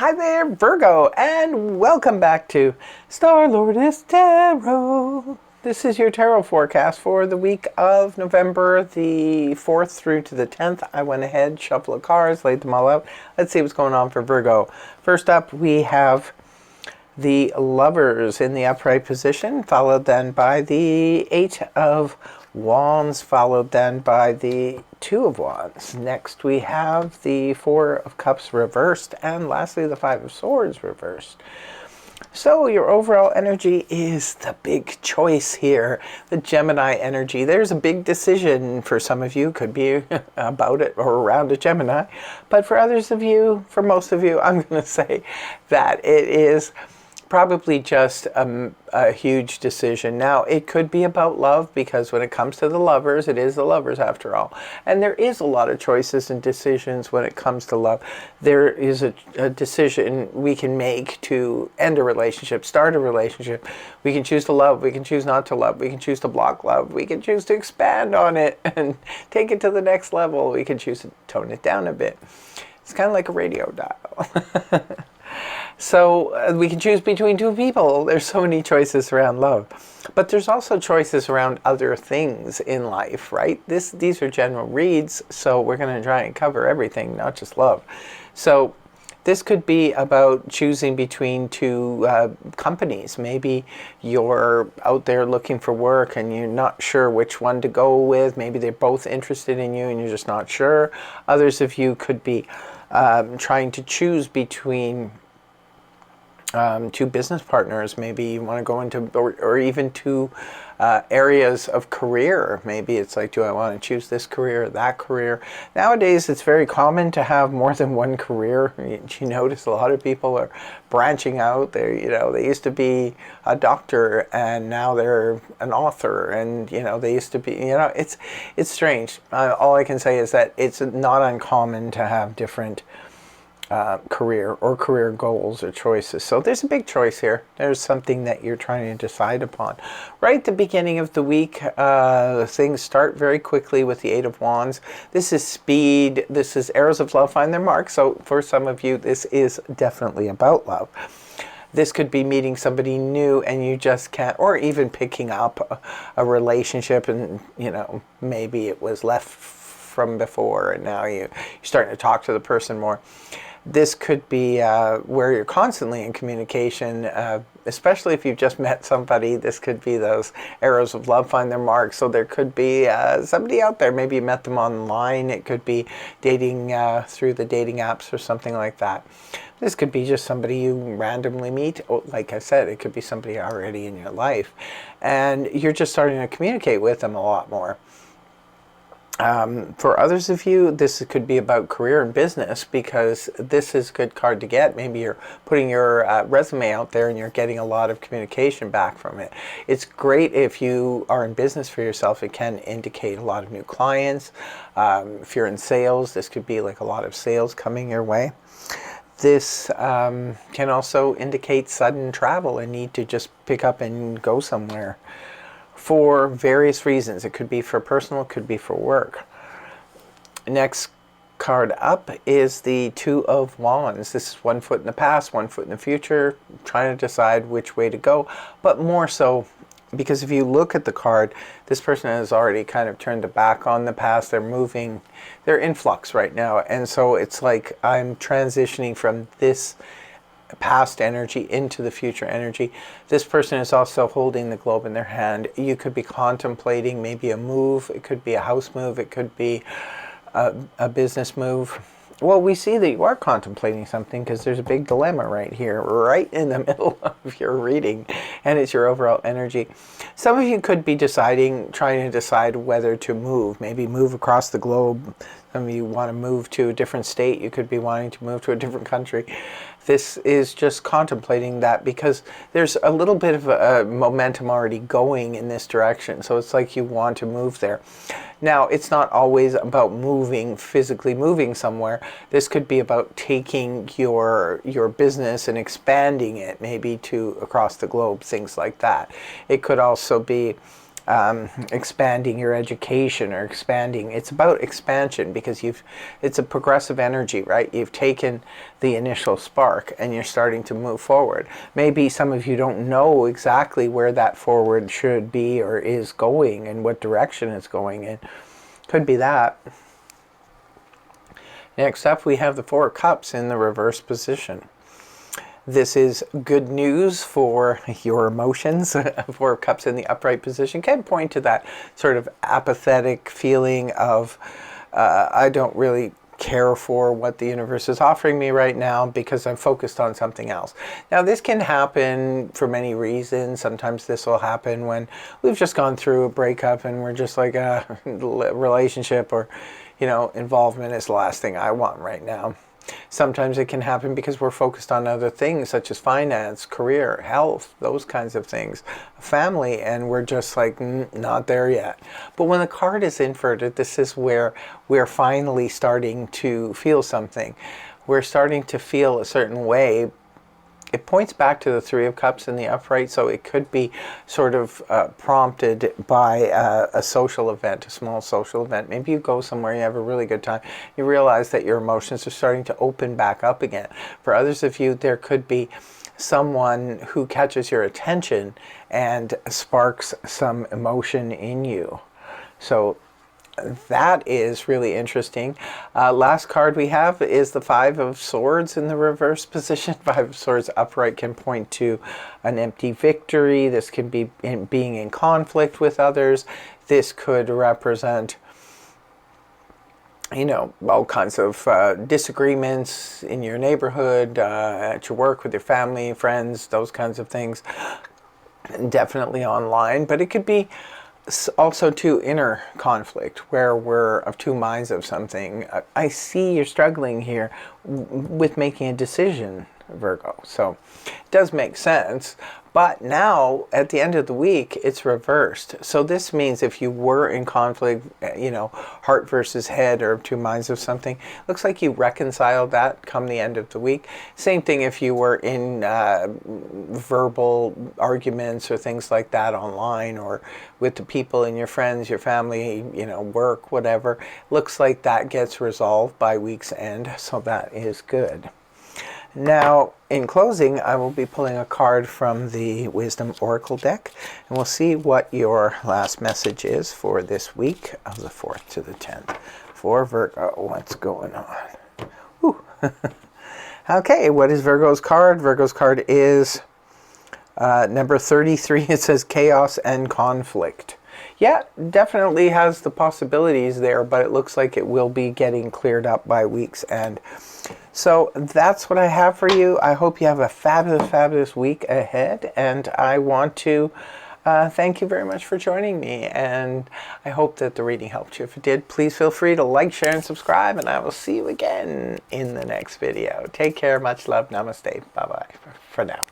Hi there, Virgo, and welcome back to Star Lordess Tarot. This is your tarot forecast for the week of November the 4th through to the 10th. I went ahead, shuffled the cards, laid them all out. Let's see what's going on for Virgo. First up, we have the Lovers in the upright position, followed then by the Eight of Wands, followed then by the Two of Wands. Next we have the Four of Cups reversed, and lastly the Five of Swords reversed. So your overall energy is the big choice here, the Gemini energy. There's a big decision for some of you, could be about it or around a Gemini, but for others of you, for most of you, I'm going to say that it is probably just a huge decision. Now, it could be about love, because when it comes to the lovers, it is the lovers after all. And there is a lot of choices and decisions when it comes to love. There is a decision we can make to end a relationship, start a relationship. We can choose to love, we can choose not to love, we can choose to block love, we can choose to expand on it and take it to the next level. We can choose to tone it down a bit. It's kind of like a radio dial. So we can choose between two people. There's so many choices around love. But there's also choices around other things in life, right? These are general reads, so we're going to try and cover everything, not just love. So this could be about choosing between two companies. Maybe you're out there looking for work and you're not sure which one to go with. Maybe they're both interested in you and you're just not sure. Others of you could be trying to choose between two business partners. Maybe you want to go into, or even two areas of career. Maybe it's like, do I want to choose this career or that career? Nowadays, it's very common to have more than one career. You notice a lot of people are branching out. They used to be a doctor and now they're an author, and they used to be. It's strange. All I can say is that it's not uncommon to have different career goals or choices. So there's a big choice here. There's something that you're trying to decide upon. Right at the beginning of the week, things start very quickly with the Eight of Wands. This is speed. This is arrows of love find their mark. So for some of you, this is definitely about love. This could be meeting somebody new and you just can't, or even picking up a relationship and, maybe it was left from before and now you're starting to talk to the person more. This could be where you're constantly in communication, especially if you've just met somebody. This could be those arrows of love find their mark. So there could be somebody out there. Maybe you met them online. It could be dating through the dating apps or something like that. This could be just somebody you randomly meet. Like I said, it could be somebody already in your life. And you're just starting to communicate with them a lot more. For others of you, this could be about career and business, because this is a good card to get. Maybe you're putting your resume out there and you're getting a lot of communication back from it. It's great if you are in business for yourself. It can indicate a lot of new clients. If you're in sales, this could be like a lot of sales coming your way. This can also indicate sudden travel and need to just pick up and go somewhere. For various reasons. It could be for personal, it could be for work. Next card up is the Two of Wands. This is one foot in the past, one foot in the future, trying to decide which way to go, but more so because if you look at the card, this person has already kind of turned their back on the past. They're moving, they're in flux right now, and so it's like I'm transitioning from this past energy into the future energy. This person is also holding the globe in their hand. You could be contemplating maybe a move. It could be a house move. It could be a business move. Well, we see that you are contemplating something because there's a big dilemma right here, right in the middle of your reading, and it's your overall energy. Some of you could be trying to decide whether to move, maybe move across the globe. Some of you want to move to a different state. You could be wanting to move to a different country. This is just contemplating that because there's a little bit of a momentum already going in this direction. So it's like you want to move there. Now, it's not always about moving, physically moving somewhere. This could be about taking your business and expanding it maybe to across the globe, things like that. It could also be expanding your education or expanding. It's about expansion because it's a progressive energy, right? You've taken the initial spark and you're starting to move forward. Maybe some of you don't know exactly where that forward should be or is going and what direction it's going in. Could be that. Next up, we have the Four of Cups in the reverse position. This is good news for your emotions. Four of Cups in the upright position can point to that sort of apathetic feeling of I don't really care for what the universe is offering me right now because I'm focused on something else. Now, this can happen for many reasons. Sometimes this will happen when we've just gone through a breakup and we're just like a relationship or, you know, involvement is the last thing I want right now. Sometimes it can happen because we're focused on other things such as finance, career, health, those kinds of things, family, and we're just like not there yet. But when the card is inverted, this is where we're finally starting to feel something. We're starting to feel a certain way. It points back to the Three of Cups in the upright, so it could be sort of prompted by a social event, a small social event. Maybe you go somewhere, you have a really good time, you realize that your emotions are starting to open back up again. For others of you, there could be someone who catches your attention and sparks some emotion in you. So that is really interesting. Last card we have is the Five of Swords in the reverse position. Five of Swords upright can point to an empty victory. This can be being in conflict with others. This could represent, you know, all kinds of disagreements in your neighborhood, at your work, with your family, friends, those kinds of things. Definitely online, but it could be also to inner conflict where we're of two minds of something. I see you're struggling here with making a decision, Virgo. So it does make sense. But now, at the end of the week, it's reversed. So this means if you were in conflict, you know, heart versus head or two minds of something, looks like you reconciled that come the end of the week. Same thing if you were in verbal arguments or things like that online or with the people in your friends, your family, you know, work, whatever. Looks like that gets resolved by week's end. So that is good. Now, in closing, I will be pulling a card from the Wisdom Oracle deck, and we'll see what your last message is for this week of the 4th to the 10th. For Virgo, what's going on? Whew. Okay, what is Virgo's card? Virgo's card is number 33. It says Chaos and Conflict. Yeah, definitely has the possibilities there, but it looks like it will be getting cleared up by week's end. So that's what I have for you. I hope you have a fabulous, fabulous week ahead. And I want to thank you very much for joining me. And I hope that the reading helped you. If it did, please feel free to like, share, and subscribe. And I will see you again in the next video. Take care. Much love. Namaste. Bye-bye for now.